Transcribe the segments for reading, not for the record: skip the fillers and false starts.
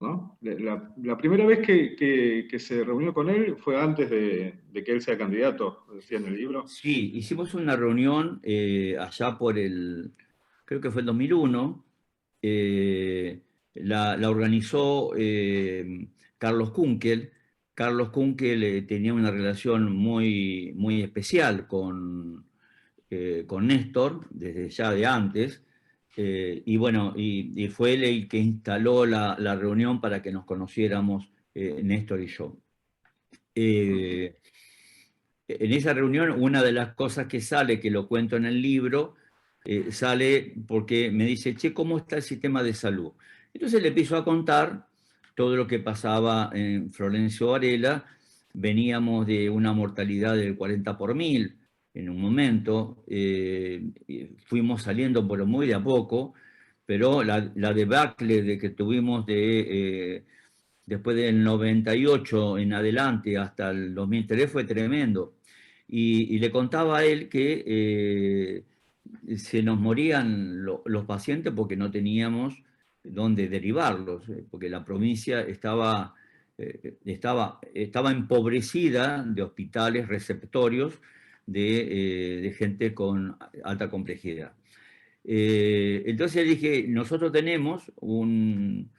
¿no? La primera vez que se reunió con él fue antes de que él sea candidato, decía en el libro. Sí, hicimos una reunión allá creo que fue el 2001. La organizó Carlos Kunkel. Carlos Kunkel tenía una relación muy, muy especial con Néstor, desde ya de antes. Y bueno, y fue él el que instaló la reunión para que nos conociéramos, Néstor y yo. Eh, en esa reunión, una de las cosas que sale, que lo cuento en el libro, sale porque me dice, che, ¿cómo está el sistema de salud? Entonces le empiezo a contar todo lo que pasaba en Florencio Varela. Veníamos de una mortalidad del 40 por mil en un momento, fuimos saliendo por muy de a poco, pero la debacle de que tuvimos después del 98 en adelante hasta el 2003 fue tremendo. Y le contaba a él que se nos morían los pacientes porque no teníamos dónde derivarlos, porque la provincia estaba empobrecida de hospitales receptorios de gente con alta complejidad. Entonces dije, nosotros tenemos un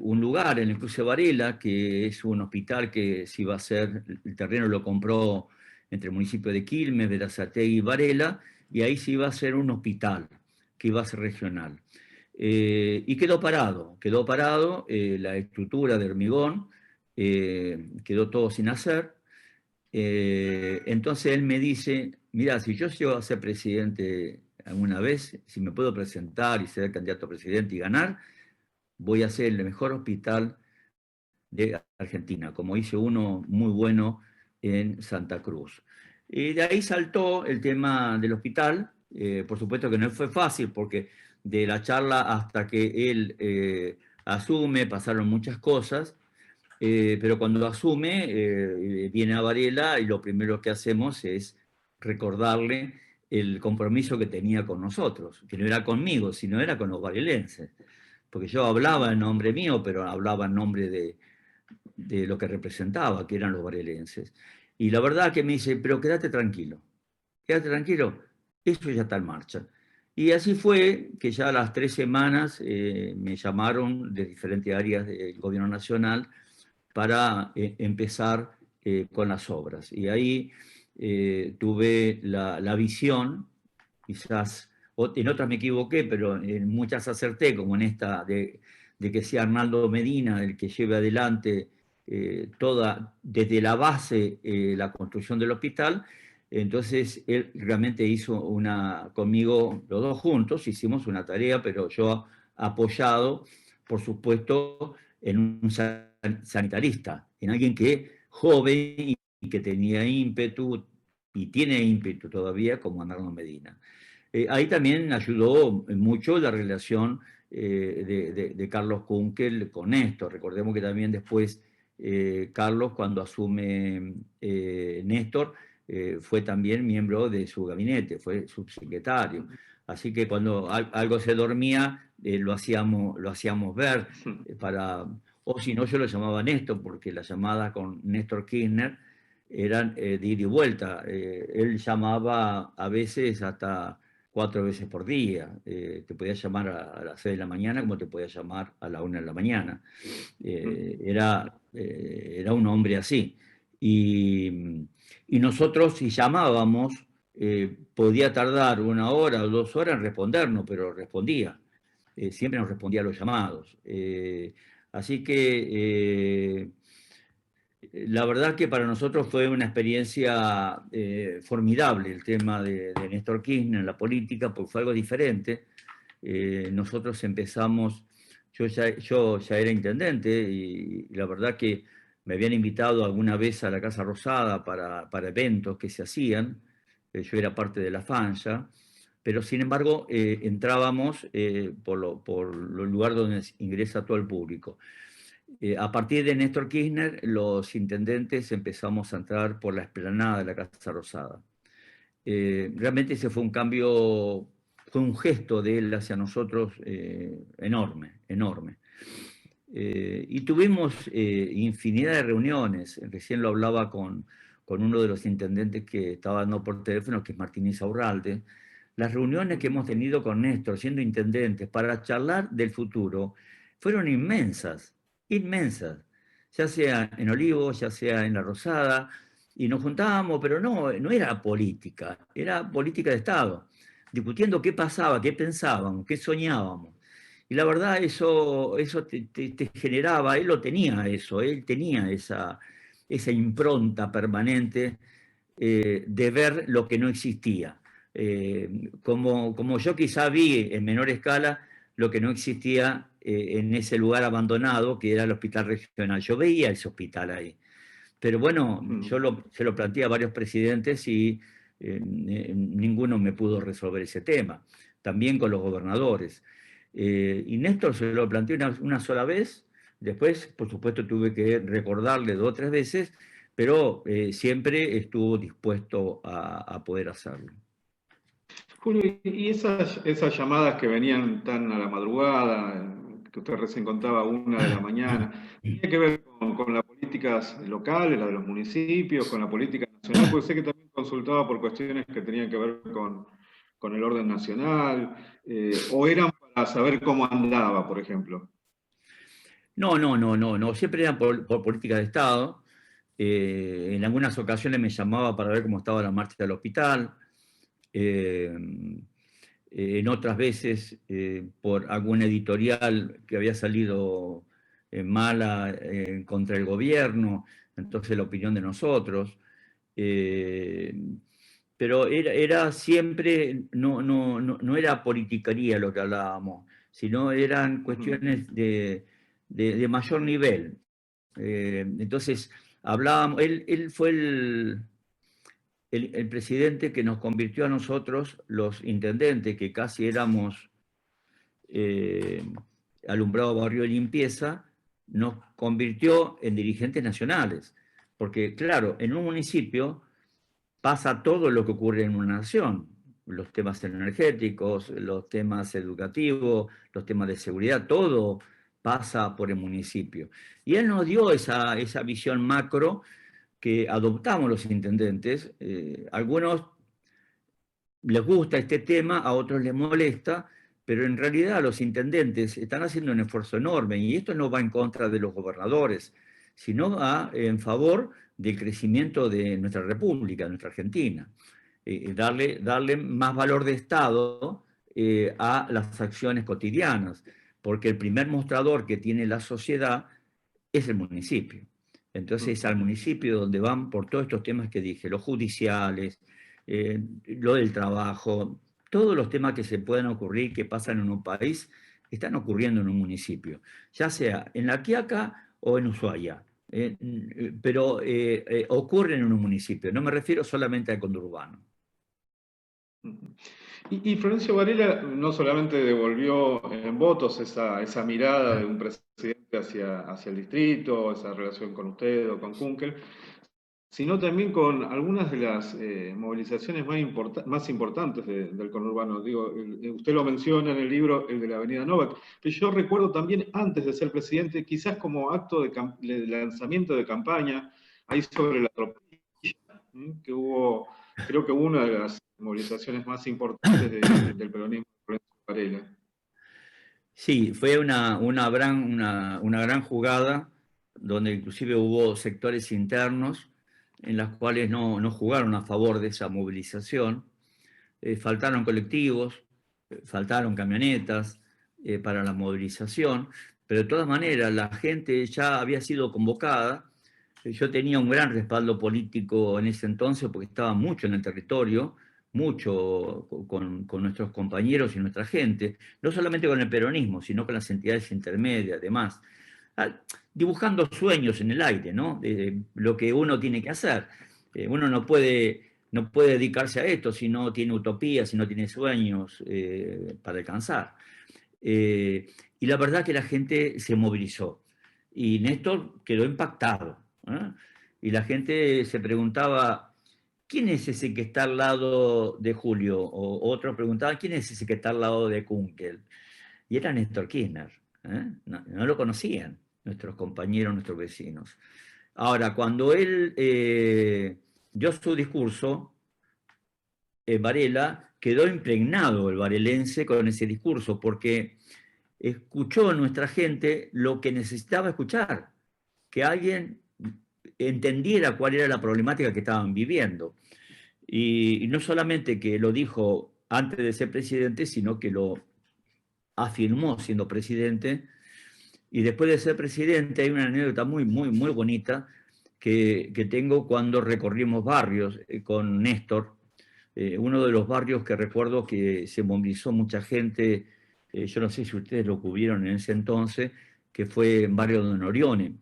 lugar en el Cruce Varela, que es un hospital que si va a ser, el terreno lo compró entre el municipio de Quilmes, Berazategui y Varela, y ahí se iba a hacer un hospital, que iba a ser regional. Y quedó parado, la estructura de hormigón, quedó todo sin hacer. Entonces él me dice, mira, si yo llego a ser presidente alguna vez, si me puedo presentar y ser candidato a presidente y ganar, voy a hacer el mejor hospital de Argentina, como hice uno muy bueno en Santa Cruz. Y de ahí saltó el tema del hospital. Por supuesto que no fue fácil porque de la charla hasta que él asume pasaron muchas cosas, pero cuando asume viene a Varela y lo primero que hacemos es recordarle el compromiso que tenía con nosotros, que no era conmigo, sino era con los varelenses, porque yo hablaba en nombre mío, pero hablaba en nombre de lo que representaba, que eran los varelenses. Y la verdad que me dice, pero quédate tranquilo, eso ya está en marcha. Y así fue que ya a las 3 semanas me llamaron de diferentes áreas del gobierno nacional para empezar con las obras. Y ahí tuve la visión, quizás en otras me equivoqué, pero en muchas acerté, como en esta de que sea Arnaldo Medina el que lleve adelante toda, desde la base, la construcción del hospital. Entonces él realmente hizo conmigo, los dos juntos, hicimos una tarea, pero yo apoyado, por supuesto, en un sanitarista, en alguien que joven y que tenía ímpetu y tiene ímpetu todavía, como Arnaldo Medina. Ahí también ayudó mucho la relación de Carlos Kunkel con Néstor. Recordemos que también después Carlos, cuando asume Néstor, fue también miembro de su gabinete, fue subsecretario. Así que cuando algo se dormía, lo hacíamos ver o si no, yo lo llamaba Néstor, porque las llamadas con Néstor Kirchner eran de ida y vuelta. Él llamaba a veces hasta 4 veces por día. Te podía llamar a las 6 de la mañana como te podía llamar a la 1 de la mañana. Era un hombre así. Y nosotros, si llamábamos, podía tardar 1 hora o 2 horas en respondernos, pero respondía. Siempre nos respondía a los llamados. Así que la verdad que para nosotros fue una experiencia formidable el tema de Néstor Kirchner en la política, porque fue algo diferente. Nosotros empezamos, yo ya era intendente y la verdad que me habían invitado alguna vez a la Casa Rosada para eventos que se hacían. Yo era parte de la FANSA, pero sin embargo entrábamos por los lugares donde ingresa todo el público. A partir de Néstor Kirchner, los intendentes empezamos a entrar por la explanada de la Casa Rosada. Realmente ese fue un fue un gesto de él hacia nosotros enorme, enorme. Y tuvimos infinidad de reuniones. Recién lo hablaba con uno de los intendentes que estaba dando por teléfono, que es Martín Insaurralde. Las reuniones que hemos tenido con Néstor, siendo intendentes, para charlar del futuro, fueron inmensas, inmensas. Ya sea en Olivos, ya sea en La Rosada, y nos juntábamos, pero no era política, era política de Estado, discutiendo qué pasaba, qué pensábamos, qué soñábamos. Y la verdad, eso te generaba, él lo tenía eso, él tenía esa impronta permanente de ver lo que no existía. Como yo quizá vi en menor escala lo que no existía en ese lugar abandonado que era el hospital regional. Yo veía ese hospital ahí. Pero bueno, se lo planteé a varios presidentes y ninguno me pudo resolver ese tema. También con los gobernadores. Y Néstor se lo planteó una sola vez, después, por supuesto, tuve que recordarle 2 o 3 veces, pero siempre estuvo dispuesto a poder hacerlo. Julio, y esas llamadas que venían tan a la madrugada, que usted recién contaba, 1 de la mañana, ¿tenía que ver con las políticas locales, las de los municipios, con la política nacional? Porque sé que también consultaba por cuestiones que tenían que ver con el orden nacional, o eran para saber cómo andaba, por ejemplo. No, siempre era por política de Estado. En algunas ocasiones me llamaba para ver cómo estaba la marcha del hospital. Eh, en otras veces por algún editorial que había salido mala contra el gobierno, entonces la opinión de nosotros. Eh, pero era siempre, no era politicaría lo que hablábamos, sino eran cuestiones de mayor nivel. Entonces, hablábamos, él fue el presidente que nos convirtió a nosotros, los intendentes, que casi éramos eh, alumbrado, barrio de limpieza, nos convirtió en dirigentes nacionales. Porque, claro, en un municipio pasa todo lo que ocurre en una nación. Los temas energéticos, los temas educativos, los temas de seguridad, todo pasa por el municipio. Y él nos dio esa visión macro que adoptamos los intendentes. Algunos les gusta este tema, a otros les molesta, pero en realidad los intendentes están haciendo un esfuerzo enorme y esto no va en contra de los gobernadores, sino va en favor del crecimiento de nuestra república, de nuestra Argentina. Darle más valor de Estado a las acciones cotidianas, porque el primer mostrador que tiene la sociedad es el municipio. Entonces, al municipio donde van por todos estos temas que dije, los judiciales, lo del trabajo, todos los temas que se puedan ocurrir, que pasan en un país, están ocurriendo en un municipio, ya sea en La Quiaca o en Ushuaia. Pero ocurren en un municipio, no me refiero solamente al conurbano. Y Florencio Varela no solamente devolvió en votos esa mirada de un presidente hacia el distrito, esa relación con usted o con Kunkel, sino también con algunas de las movilizaciones más importantes del conurbano. Digo, usted lo menciona en el libro, el de la Avenida Novak, pero yo recuerdo también antes de ser presidente, quizás como acto de lanzamiento de campaña, ahí sobre la tropilla, que hubo, creo que hubo una de las movilizaciones más importantes del peronismo de Florencio Varela. Sí, fue una gran jugada donde inclusive hubo sectores internos en las cuales no jugaron a favor de esa movilización. Faltaron colectivos, faltaron camionetas para la movilización, pero de todas maneras la gente ya había sido convocada. Yo tenía un gran respaldo político en ese entonces porque estaba mucho en el territorio, mucho con nuestros compañeros y nuestra gente, no solamente con el peronismo, sino con las entidades intermedias, además, dibujando sueños en el aire, ¿no? Lo que uno tiene que hacer. Uno no puede dedicarse a esto si no tiene utopías, si no tiene sueños para alcanzar. Y la verdad que la gente se movilizó. Y Néstor quedó impactado. Y la gente se preguntaba, ¿quién es ese que está al lado de Julio? O otros preguntaban, ¿quién es ese que está al lado de Kunkel? Y era Néstor Kirchner. No, no lo conocían nuestros compañeros, nuestros vecinos. Ahora, cuando él dio su discurso, Varela, quedó impregnado el varelense con ese discurso, porque escuchó nuestra gente lo que necesitaba escuchar, que alguien entendiera cuál era la problemática que estaban viviendo. Y no solamente que lo dijo antes de ser presidente, sino que lo afirmó siendo presidente. Y después de ser presidente hay una anécdota muy, muy, muy bonita que tengo cuando recorrimos barrios con Néstor. Uno de los barrios que recuerdo que se movilizó mucha gente, yo no sé si ustedes lo cubrieron en ese entonces, que fue en barrio de Norione,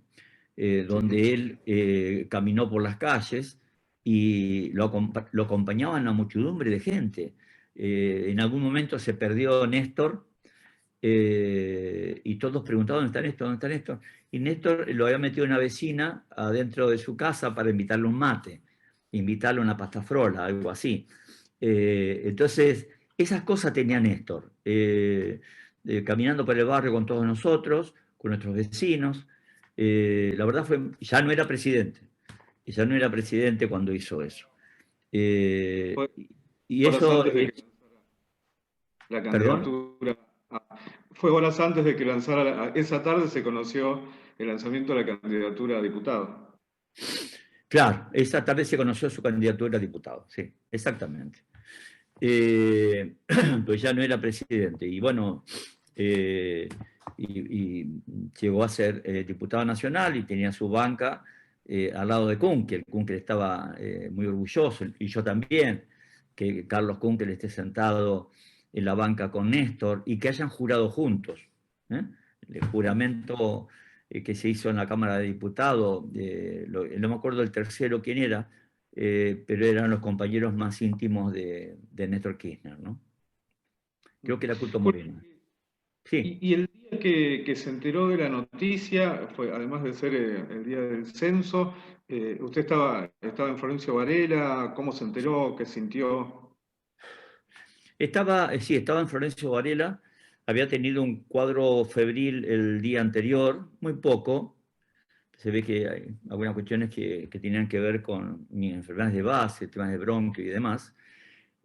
donde él caminó por las calles y lo acompañaba una muchedumbre de gente. En algún momento se perdió Néstor y todos preguntaban, ¿dónde está Néstor? ¿Dónde está Néstor? Y Néstor lo había metido una vecina adentro de su casa para invitarle un mate, invitarle una pasta frola, algo así. Entonces, esas cosas tenía Néstor, caminando por el barrio con todos nosotros, con nuestros vecinos. La verdad ya no era presidente cuando hizo eso. Fue Y horas eso, antes de que lanzara la perdón. candidatura. Fue horas antes de que lanzara, esa tarde se conoció el lanzamiento de la candidatura a diputado. Claro, esa tarde se conoció su candidatura a diputado, sí, exactamente. Pues ya no era presidente. Y bueno, y llegó a ser diputado nacional y tenía su banca al lado de Kunkel. Kunkel estaba muy orgulloso, y yo también, que Carlos Kunkel esté sentado en la banca con Néstor y que hayan jurado juntos. ¿eh? El juramento que se hizo en la Cámara de Diputados, no me acuerdo el tercero quién era, pero eran los compañeros más íntimos de Néstor Kirchner, ¿no? Creo que era Curto Julio, Moreno. Sí, y el día que se enteró de la noticia, fue además de ser el día del censo, usted estaba en Florencio Varela, ¿cómo se enteró? ¿Qué sintió? sí, estaba en Florencio Varela, había tenido un cuadro febril el día anterior, muy poco. Se ve que hay algunas cuestiones que tenían que ver con mis enfermedades de base, temas de bronquio y demás.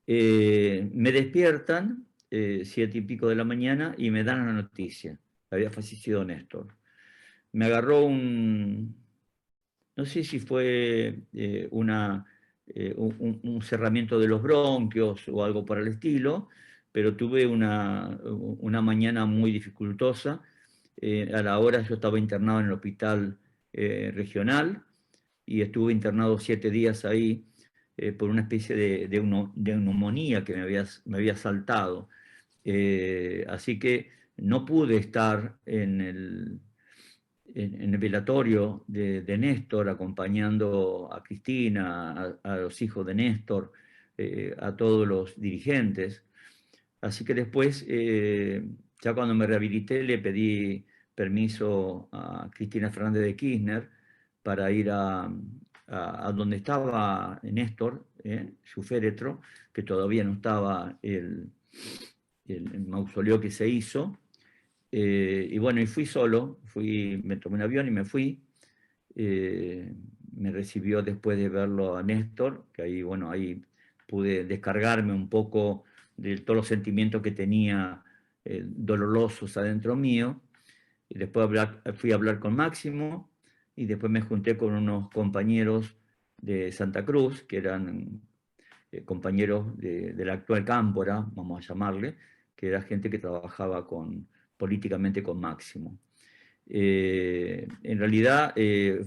Me despiertan 7:00 de la mañana y me dan la noticia. Había fallecido Néstor. Me agarró no sé si fue un cerramiento de los bronquios o algo por el estilo, pero tuve una mañana muy dificultosa. A la hora yo estaba internado en el hospital regional y estuve internado 7 días ahí por una especie de neumonía que me había saltado. Así que no pude estar en el velatorio de Néstor, acompañando a Cristina, a los hijos de Néstor, a todos los dirigentes. Así que después, ya cuando me rehabilité, le pedí permiso a Cristina Fernández de Kirchner para ir a donde estaba Néstor, su féretro, que todavía no estaba el mausoleo que se hizo. Y bueno, y fui solo, me tomé un avión y me fui. Eh, Me recibió después de verlo a Néstor, que ahí, bueno, ahí pude descargarme un poco de todos los sentimientos que tenía dolorosos adentro mío. Y después fui a hablar con Máximo y después me junté con unos compañeros de Santa Cruz, que eran compañeros de la actual Cámpora, vamos a llamarle, que era gente que trabajaba políticamente con Máximo. En realidad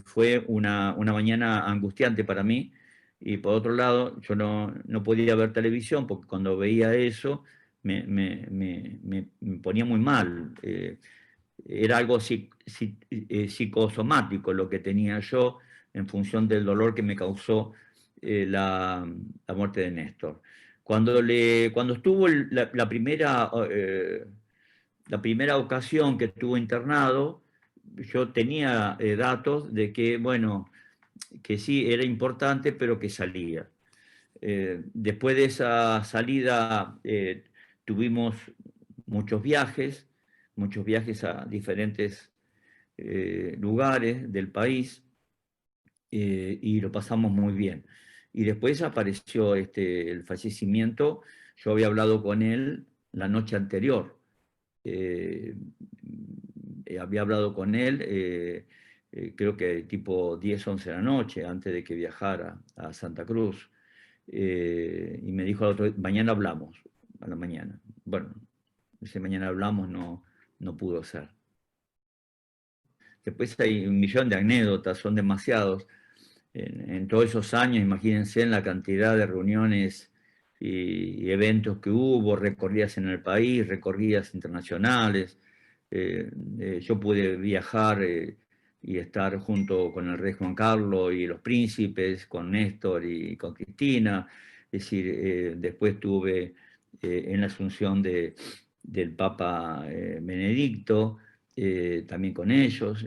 fue una mañana angustiante para mí, y por otro lado yo no podía ver televisión porque cuando veía eso me ponía muy mal. Era algo psicosomático lo que tenía yo en función del dolor que me causó la muerte de Néstor. Cuando estuvo la primera ocasión que estuvo internado, yo tenía datos de que, bueno, que sí era importante, pero que salía. Después de esa salida tuvimos muchos viajes, muchos viajes a diferentes lugares del país, y lo pasamos muy bien. Y después apareció el fallecimiento. Yo había hablado con él la noche anterior. Había hablado con él, creo que tipo 10, 11 de la noche, antes de que viajara a Santa Cruz. Y me dijo, mañana hablamos, a la mañana. Bueno, ese mañana hablamos no pudo ser. Después hay un millón de anécdotas, son demasiados. En todos esos años, imagínense en la cantidad de reuniones y eventos que hubo, recorridas en el país, recorridas internacionales. Yo pude viajar y estar junto con el rey Juan Carlos y los príncipes, con Néstor y con Cristina. Es decir, después tuve en la asunción del Papa Benedicto, también con ellos.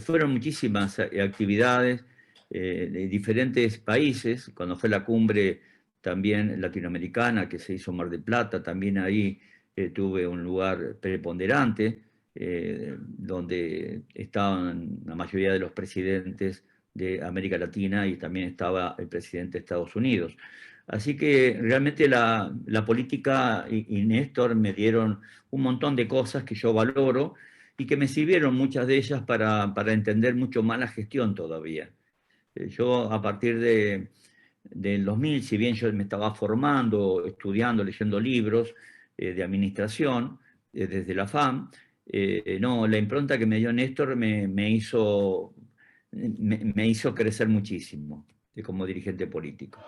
Fueron muchísimas actividades de diferentes países. Cuando fue la cumbre también latinoamericana que se hizo en Mar del Plata, también ahí tuve un lugar preponderante, donde estaban la mayoría de los presidentes de América Latina y también estaba el presidente de Estados Unidos. Así que realmente la política y Néstor me dieron un montón de cosas que yo valoro y que me sirvieron muchas de ellas para entender mucho más la gestión todavía. Yo a partir del 2000, si bien yo me estaba formando, estudiando, leyendo libros de administración desde la FAM, no, la impronta que me dio Néstor me hizo crecer muchísimo como dirigente político.